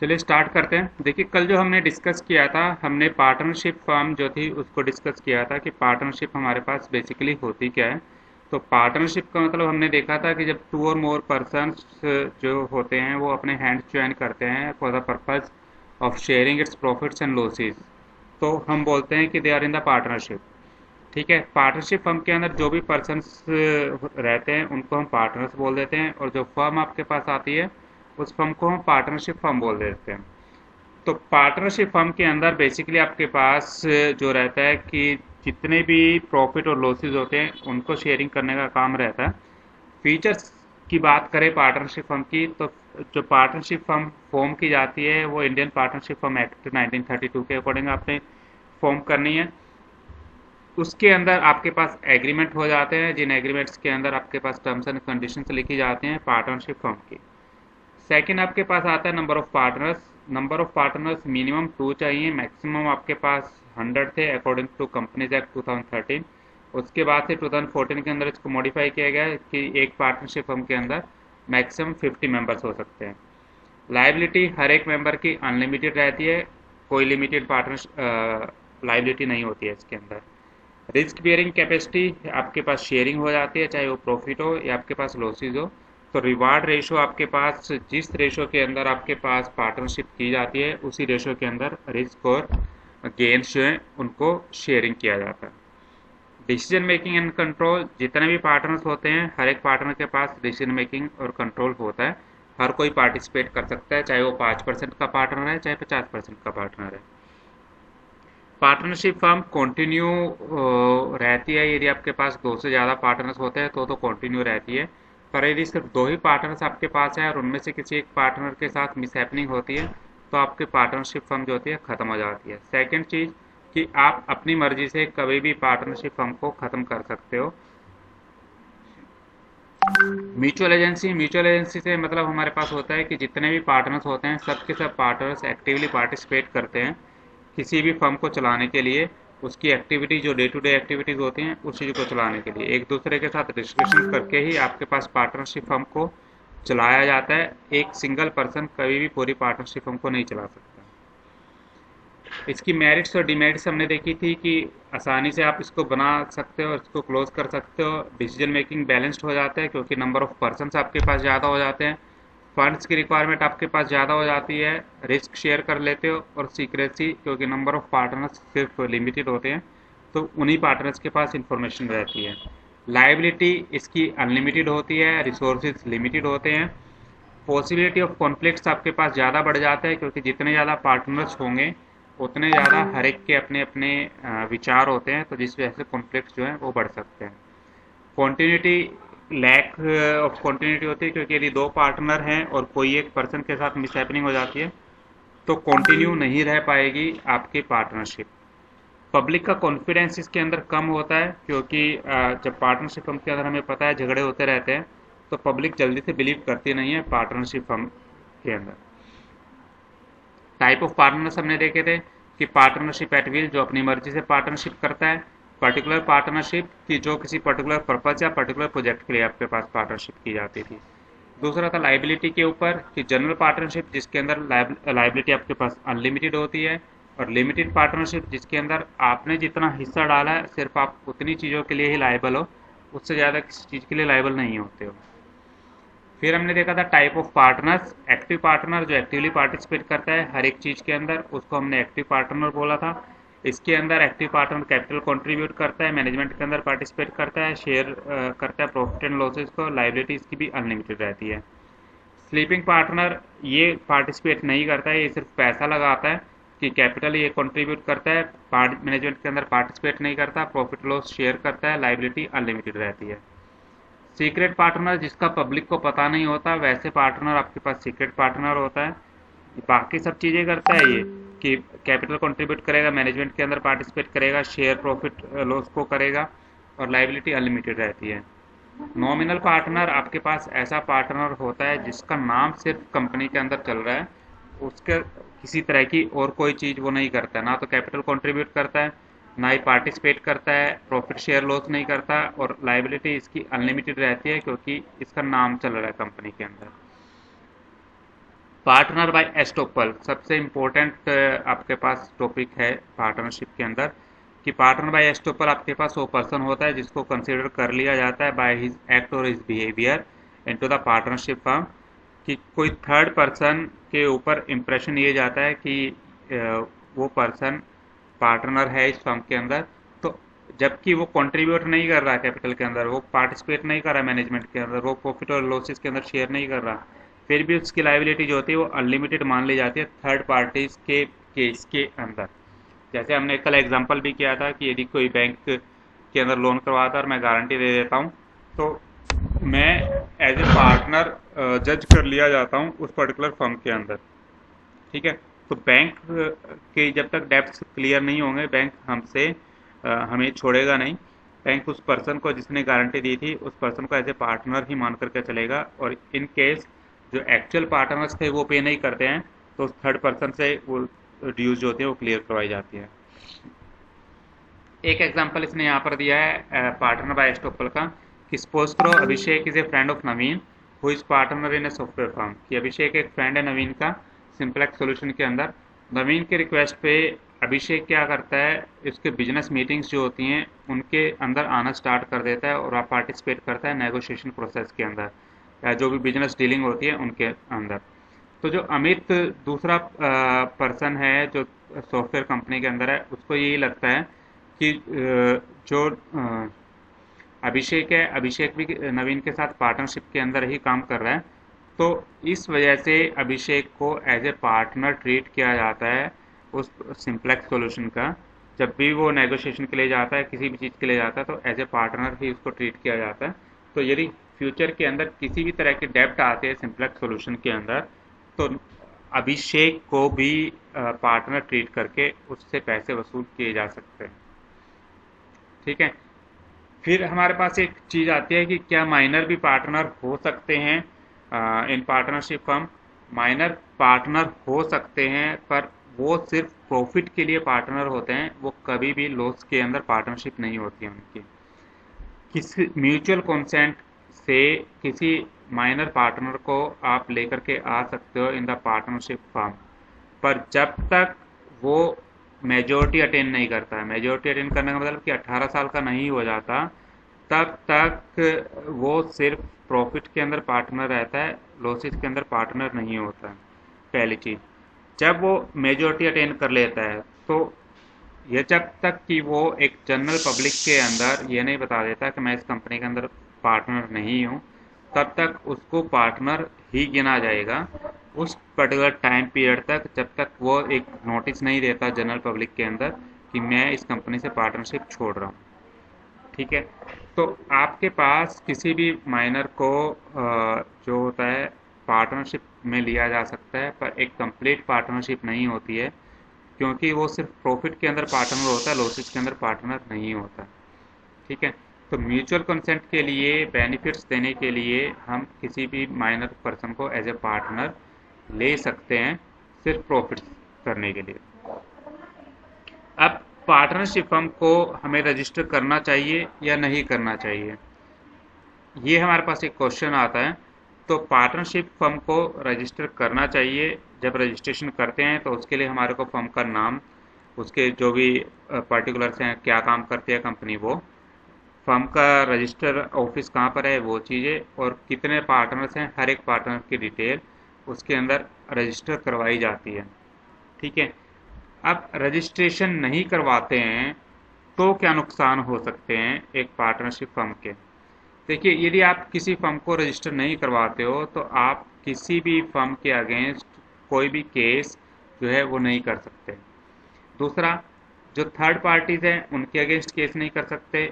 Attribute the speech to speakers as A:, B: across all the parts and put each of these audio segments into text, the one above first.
A: चलिए स्टार्ट करते हैं। देखिए कल जो हमने डिस्कस किया था, हमने पार्टनरशिप फर्म जो थी उसको डिस्कस किया था कि पार्टनरशिप हमारे पास बेसिकली होती क्या है। तो पार्टनरशिप का मतलब हमने देखा था कि जब टू और मोर पर्सन्स जो होते हैं वो अपने हैंड्स ज्वाइन करते हैं for the purpose of sharing its profits and losses, तो हम बोलते हैं कि they are in the partnership. ठीक है, पार्टनरशिप फर्म के अंदर जो भी पर्सन्स रहते हैं उनको हम पार्टनर्स बोल देते हैं, और जो फर्म आपके पास आती है उस फर्म को हम पार्टनरशिप फर्म बोल देते हैं। तो पार्टनरशिप फर्म के अंदर बेसिकली आपके पास जो रहता है कि जितने भी प्रॉफिट और लॉसेस होते हैं उनको शेयरिंग करने का काम रहता है। फीचर्स की बात करें पार्टनरशिप फर्म की, तो जो पार्टनरशिप फर्म फॉर्म की जाती है वो इंडियन पार्टनरशिप फर्म एक्ट 1932 के अकॉर्डिंग आपने फॉर्म करनी है। उसके अंदर आपके पास एग्रीमेंट हो जाते हैं, जिन एग्रीमेंट्स के अंदर आपके पास टर्म्स एंड कंडीशंस लिखी जाती हैं पार्टनरशिप फर्म की। सेकंड आपके पास आता है number of partners. Number of partners minimum 2 चाहिए, मैक्सिमम आपके पास 100 थे अकॉर्डिंग टू कंपनीज एक्ट 2013। उसके बाद से 2014 के अंदर इसको मॉडिफाई किया गया है कि एक पार्टनरशिप फर्म के अंदर मैक्सिमम 50 मेंबर्स हो सकते हैं। लाइबिलिटी हर एक मेंबर की अनलिमिटेड रहती है, कोई लिमिटेड पार्टनर लाइबिलिटी नहीं होती है इसके अंदर। रिस्क बियरिंग कैपेसिटी आपके पास शेयरिंग हो जाती है, चाहे वो प्रॉफिट हो या आपके पास लॉसेज हो। तो रिवार्ड रेशो आपके पास जिस रेशो के अंदर आपके पास पार्टनरशिप की जाती है उसी रेशो के अंदर रिस्क और गेन्स जो है उनको शेयरिंग किया जाता है। डिसीजन मेकिंग एंड कंट्रोल, जितने भी पार्टनर्स होते हैं हर एक पार्टनर के पास डिसीजन मेकिंग और कंट्रोल होता है। हर कोई पार्टिसिपेट कर सकता है, चाहे वो 5% का पार्टनर है चाहे 50% का पार्टनर है। पार्टनरशिप फर्म कंटिन्यू रहती है यदि आपके पास दो से ज़्यादा पार्टनर्स होते हैं तो कंटिन्यू रहती है। पर यदि सिर्फ दो ही पार्टनर्स आपके पास है और उनमें से किसी एक पार्टनर के साथ मिसहैपनिंग होती है तो आपकी पार्टनरशिप फर्म जो होती है ख़त्म हो जाती है। सेकंड चीज़ कि आप अपनी मर्जी से कभी भी पार्टनरशिप फर्म को ख़त्म कर सकते हो। म्यूचुअल एजेंसी से मतलब हमारे पास होता है कि जितने भी पार्टनर्स होते हैं सब के सब पार्टनर्स एक्टिवली पार्टिसिपेट करते हैं किसी भी फर्म को चलाने के लिए। उसकी एक्टिविटी जो डे टू डे एक्टिविटीज़ होती हैं उस चीज़ को चलाने के लिए एक दूसरे के साथ डिस्कशन करके ही आपके पास पार्टनरशिप फर्म को चलाया जाता है। एक सिंगल पर्सन कभी भी पूरी पार्टनरशिप फर्म को नहीं चला सकता। इसकी मेरिट्स और डिमेरिट्स हमने देखी थी कि आसानी से आप इसको बना सकते हो, इसको क्लोज कर सकते हो। डिसीजन मेकिंग बैलेंस्ड हो जाता है क्योंकि नंबर ऑफ पर्सन्स आपके पास ज़्यादा हो जाते हैं। फंड्स की रिक्वायरमेंट आपके पास ज़्यादा हो जाती है, रिस्क शेयर कर लेते हो, और सीक्रेसी क्योंकि नंबर ऑफ पार्टनर्स सिर्फ लिमिटेड होते हैं तो उन्हीं पार्टनर्स के पास इंफॉर्मेशन रहती है। लाइबिलिटी इसकी अनलिमिटेड होती है, रिसोर्सेज लिमिटेड होते हैं। पॉसिबिलिटी ऑफ कॉन्फ्लिक्ट्स आपके पास ज़्यादा बढ़ जाता है क्योंकि जितने ज़्यादा पार्टनर्स होंगे उतने ज़्यादा हर एक के अपने अपने विचार होते हैं, तो जिस वजह से कॉन्फ्लिक्ट्स जो हैं वो बढ़ सकते हैं। कॉन्टीन्यूटी लैक ऑफ कॉन्टीन्यूटी होती है क्योंकि यदि दो पार्टनर हैं और कोई एक पर्सन के साथ मिसहैपनिंग हो जाती है तो कंटिन्यू नहीं रह पाएगी आपकी पार्टनरशिप। पब्लिक का कॉन्फिडेंस इसके अंदर कम होता है क्योंकि जब पार्टनरशिप फर्म के अंदर हमें पता है झगड़े होते रहते हैं तो पब्लिक जल्दी से बिलीव करती नहीं है पार्टनरशिप फर्म के अंदर। टाइप ऑफ पार्टनर्स हमने देखे थे कि पार्टनरशिप एट विल जो अपनी मर्जी से पार्टनरशिप करता है। पर्टिकुलर पार्टनरशिप की जो किसी पर्टिकुलर पर्पज या पर्टिकुलर प्रोजेक्ट के लिए आपके पास पार्टनरशिप की जाती थी। दूसरा था लाइबिलिटी के ऊपर कि जनरल पार्टनरशिप जिसके अंदर लाइबिलिटी आपके पास अनलिमिटेड होती है, और लिमिटेड पार्टनरशिप जिसके अंदर आपने जितना हिस्सा डाला है सिर्फ आप उतनी चीज़ों के लिए ही लायबल हो, उससे ज़्यादा किसी चीज़ के लिए लायबल नहीं होते हो। फिर हमने देखा था type of partners. Active partner जो एक्टिवली पार्टिसिपेट करता है हर एक चीज़ के अंदर उसको हमने एक्टिव पार्टनर बोला था। इसके अंदर एक्टिव पार्टनर कैपिटल कंट्रीब्यूट करता है, मैनेजमेंट के अंदर पार्टिसिपेट करता है, शेयर करता है प्रॉफिट एंड लॉसेज को, लाइबिलिटी इसकी भी अनलिमिटेड रहती है। स्लीपिंग पार्टनर ये पार्टिसिपेट नहीं करता है, ये सिर्फ पैसा लगाता है कि कैपिटल ये कंट्रीब्यूट करता है, मैनेजमेंट के अंदर पार्टिसिपेट नहीं करता, प्रॉफिट लॉस शेयर करता है, लाइबिलिटी अनलिमिटेड रहती है। सीक्रेट पार्टनर जिसका पब्लिक को पता नहीं होता वैसे पार्टनर आपके पास सीक्रेट पार्टनर होता है। बाकी सब चीज़ें करता है ये कि कैपिटल कंट्रीब्यूट करेगा, मैनेजमेंट के अंदर पार्टिसिपेट करेगा, शेयर प्रॉफिट लॉस को करेगा, और लाइबिलिटी अनलिमिटेड रहती है। नॉमिनल पार्टनर आपके पास ऐसा पार्टनर होता है जिसका नाम सिर्फ कंपनी के अंदर चल रहा है, उसके किसी तरह की और कोई चीज़ वो नहीं करता है, ना तो कैपिटल कंट्रीब्यूट करता है ना ही पार्टिसिपेट करता है, प्रॉफिट शेयर लॉस नहीं करता, और लाइबिलिटी इसकी अनलिमिटेड रहती है क्योंकि इसका नाम चल रहा है कंपनी के अंदर। पार्टनर बाय एस्टोपल सबसे इम्पोर्टेंट आपके पास टॉपिक है पार्टनरशिप के अंदर कि पार्टनर बाय एस्टोपल आपके पास वो पर्सन होता है जिसको कंसीडर कर लिया जाता है बाय हिज एक्ट और his behaviour into the partnership firm, कि कोई थर्ड पर्सन के ऊपर इम्प्रेशन ये जाता है कि वो पर्सन पार्टनर है इस फर्म के अंदर, तो जबकि वो कंट्रीब्यूट नहीं कर रहा कैपिटल के अंदर, वो पार्टिसिपेट नहीं कर रहा मैनेजमेंट के अंदर, वो प्रॉफिट और लॉसेस के अंदर शेयर नहीं कर रहा, फिर भी उसकी लाइबिलिटी जो होती है वो अनलिमिटेड मान ली जाती है थर्ड पार्टीज के केस के अंदर। जैसे हमने कल एग्जांपल भी किया था कि यदि कोई बैंक के अंदर लोन करवाता है और मैं गारंटी दे देता हूँ, तो मैं एज ए पार्टनर जज कर लिया जाता हूँ उस पर्टिकुलर फर्म के अंदर। ठीक है, तो बैंक के जब तक डेब्ट्स क्लियर नहीं होंगे बैंक हमसे हमें छोड़ेगा नहीं। बैंक उस पर्सन को जिसने गारंटी दी थी उस पर्सन को एज ए पार्टनर ही मान करके चलेगा, और इन केस जो एक्चुअल पार्टनर्स थे वो पे नहीं करते हैं तो उस थर्ड पर्सन से वो ड्यूज जो होती है वो क्लियर करवाई जाती है। एक एग्जांपल इसने यहाँ पर दिया है पार्टनर बाय एस्टोपल का कि सपोज करो Abhishek is a friend of Naveen who is partner in a software firm, कि अभिषेक एक फ्रेंड है नवीन का सिंप्लेक्स सॉल्यूशन के अंदर। नवीन के रिक्वेस्ट पे अभिषेक क्या करता है, इसके बिजनेस मीटिंग्स जो होती हैं उनके अंदर आना स्टार्ट कर देता है और आप पार्टिसिपेट करता है नेगोशिएशन प्रोसेस के अंदर, या जो भी बिजनेस डीलिंग होती है उनके अंदर। तो जो अमित दूसरा पर्सन है जो सॉफ्टवेयर कंपनी के अंदर है, उसको यही लगता है कि जो अभिषेक है, अभिषेक भी नवीन के साथ पार्टनरशिप के अंदर ही काम कर रहा है, तो इस वजह से अभिषेक को एज ए पार्टनर ट्रीट किया जाता है उस सिंप्लेक्स सॉल्यूशन का। जब भी वो नेगोशिएशन के लिए जाता है, किसी भी चीज़ के लिए जाता है, तो एज ए पार्टनर ही उसको ट्रीट किया जाता है। तो यदि फ्यूचर के अंदर किसी भी तरह के डेब्ट आते हैं सिंप्लेक्स सॉल्यूशन के अंदर, तो अभिषेक को भी पार्टनर ट्रीट करके उससे पैसे वसूल किए जा सकते हैं। ठीक है, फिर हमारे पास एक चीज़ आती है कि क्या माइनर भी पार्टनर हो सकते हैं in partnership firm. Minor partner हो सकते हैं पर वो सिर्फ प्रॉफिट के लिए पार्टनर होते हैं, वो कभी भी लॉस के अंदर पार्टनरशिप नहीं होती है उनकी। किसी म्यूचुअल कंसेंट से किसी माइनर पार्टनर को आप लेकर के आ सकते हो इन द पार्टनरशिप फर्म, पर जब तक वो मेजोरिटी अटेन नहीं करता है, मेजोरिटी अटेन करने का मतलब कि 18 साल का नहीं हो जाता, तब तक वो सिर्फ प्रॉफिट के अंदर पार्टनर रहता है, लॉसेस के अंदर पार्टनर नहीं होता है। पहली चीज़, जब वो मेजोरिटी अटेन कर लेता है तो ये जब तक कि वो एक जनरल पब्लिक के अंदर ये नहीं बता देता कि मैं इस कंपनी के अंदर पार्टनर नहीं हूँ, तब तक उसको पार्टनर ही गिना जाएगा उस पर्टिकुलर टाइम पीरियड तक, जब तक वो एक नोटिस नहीं देता जनरल पब्लिक के अंदर कि मैं इस कंपनी से पार्टनरशिप छोड़ रहा हूँ। ठीक है, तो आपके पास किसी भी माइनर को जो होता है पार्टनरशिप में लिया जा सकता है, पर एक कंप्लीट पार्टनरशिप नहीं होती है, क्योंकि वो सिर्फ प्रॉफिट के अंदर पार्टनर होता है, लॉसेस के अंदर पार्टनर नहीं होता। ठीक है, तो म्यूचुअल कंसेंट के लिए बेनिफिट्स देने के लिए हम किसी भी माइनर पर्सन को एज ए पार्टनर ले सकते हैं सिर्फ प्रॉफिट करने के लिए। अब पार्टनरशिप फर्म को हमें रजिस्टर करना चाहिए या नहीं करना चाहिए, ये हमारे पास एक क्वेश्चन आता है। तो पार्टनरशिप फर्म को रजिस्टर करना चाहिए। जब रजिस्ट्रेशन करते हैं तो उसके लिए हमारे को फर्म का नाम, उसके जो भी पर्टिकुलर्स हैं, क्या काम करती है कंपनी, वो फर्म का रजिस्टर ऑफिस कहाँ पर है, वो चीज़ें, और कितने पार्टनर्स हैं, हर एक पार्टनर की डिटेल उसके अंदर रजिस्टर करवाई जाती है। ठीक है, अब रजिस्ट्रेशन नहीं करवाते हैं तो क्या नुकसान हो सकते हैं एक पार्टनरशिप फर्म के। देखिए, यदि आप किसी फर्म को रजिस्टर नहीं करवाते हो तो आप किसी भी फर्म के अगेंस्ट कोई भी केस जो है वो नहीं कर सकते। दूसरा, जो थर्ड पार्टीज़ हैं उनके अगेंस्ट केस नहीं कर सकते।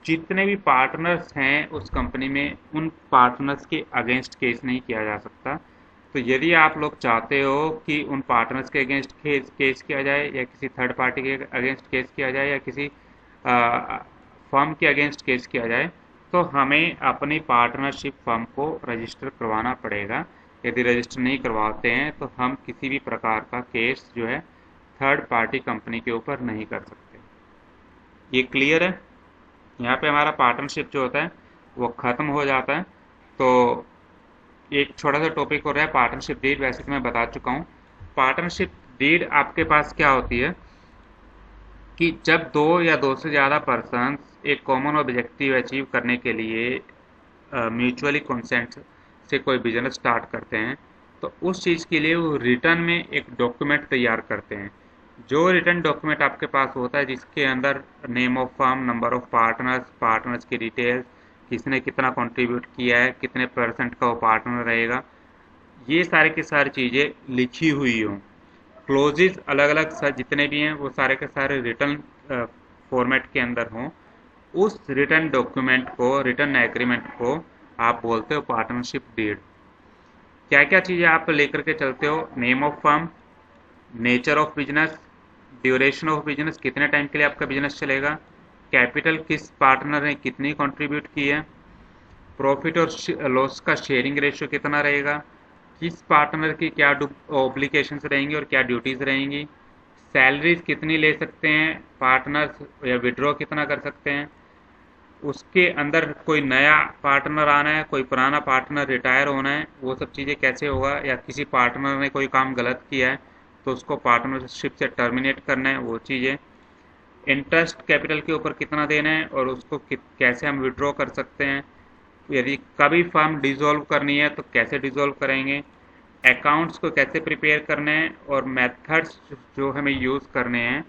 A: जितने भी पार्टनर्स हैं उस कंपनी में, उन पार्टनर्स के अगेंस्ट केस नहीं किया जा सकता। तो यदि आप लोग चाहते हो कि उन पार्टनर्स के अगेंस्ट केस किया जाए, या किसी थर्ड पार्टी के अगेंस्ट केस किया जाए, या किसी फर्म के अगेंस्ट केस किया जाए, तो हमें अपनी पार्टनरशिप फर्म को रजिस्टर करवाना पड़ेगा। यदि रजिस्टर नहीं करवाते हैं तो हम किसी भी प्रकार का केस जो है थर्ड पार्टी कंपनी के ऊपर नहीं कर सकते। ये क्लियर है? यहाँ पे हमारा पार्टनरशिप जो होता है वो ख़त्म हो जाता है। तो एक छोटा सा टॉपिक हो रहा है पार्टनरशिप डीड। वैसे तो मैं बता चुका हूँ। पार्टनरशिप डीड आपके पास क्या होती है कि जब दो या दो से ज़्यादा पर्सन एक कॉमन ऑब्जेक्टिव अचीव करने के लिए म्यूचुअली कंसेंट से कोई बिजनेस स्टार्ट करते हैं, तो उस चीज़ के लिए वो रिटर्न में एक डॉक्यूमेंट तैयार करते हैं। जो रिटर्न डॉक्यूमेंट आपके पास होता है जिसके अंदर name of firm, number of partners, partners की डिटेल्स, किसने कितना कंट्रीब्यूट किया है, कितने परसेंट का वो पार्टनर रहेगा, ये सारे की सारी चीज़ें लिखी हुई हों। क्लोजेज अलग अलग जितने भी हैं वो सारे के सारे रिटर्न फॉर्मेट के अंदर हों। उस रिटर्न डॉक्यूमेंट को, रिटर्न एग्रीमेंट को आप बोलते हो पार्टनरशिप डीड। क्या क्या चीज़ें आप लेकर के चलते हो? Name of firm, nature of business, duration of business, कितने टाइम के लिए आपका बिजनेस चलेगा, कैपिटल किस पार्टनर ने कितनी कंट्रीब्यूट की है, प्रॉफिट और लॉस का शेयरिंग रेशियो कितना रहेगा, किस पार्टनर की क्या ऑब्लिगेशंस रहेंगी और क्या ड्यूटीज़ रहेंगी, सैलरीज कितनी ले सकते हैं पार्टनर्स या विड्रॉ कितना कर सकते हैं, उसके अंदर कोई नया पार्टनर आना है, कोई पुराना पार्टनर रिटायर होना है, वो सब चीज़ें कैसे होगा, या किसी पार्टनर ने कोई काम गलत किया है तो उसको पार्टनरशिप से टर्मिनेट करना है, वो चीज़ें, इंटरेस्ट कैपिटल के ऊपर कितना देना है और उसको कैसे हम विड्रॉ कर सकते हैं, यदि कभी फर्म डिसॉल्व करनी है तो कैसे डिसॉल्व करेंगे, अकाउंट्स को कैसे प्रिपेयर करने हैं और मेथड्स जो हमें यूज़ करने हैं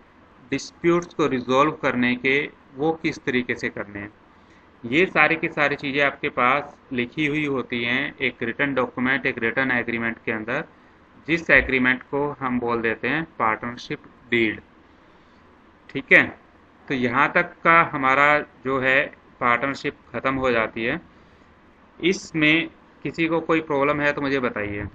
A: डिस्प्यूट्स को रिजॉल्व करने के, वो किस तरीके से करने हैं। ये सारी की सारी चीज़ें आपके पास लिखी हुई होती हैं एक रिटर्न डॉक्यूमेंट, एक रिटर्न एग्रीमेंट के अंदर, जिस एग्रीमेंट को हम बोल देते हैं पार्टनरशिप डीड। ठीक है, तो यहाँ तक का हमारा जो है पार्टनरशिप ख़त्म हो जाती है। इसमें किसी को कोई प्रॉब्लम है तो मुझे बताइए।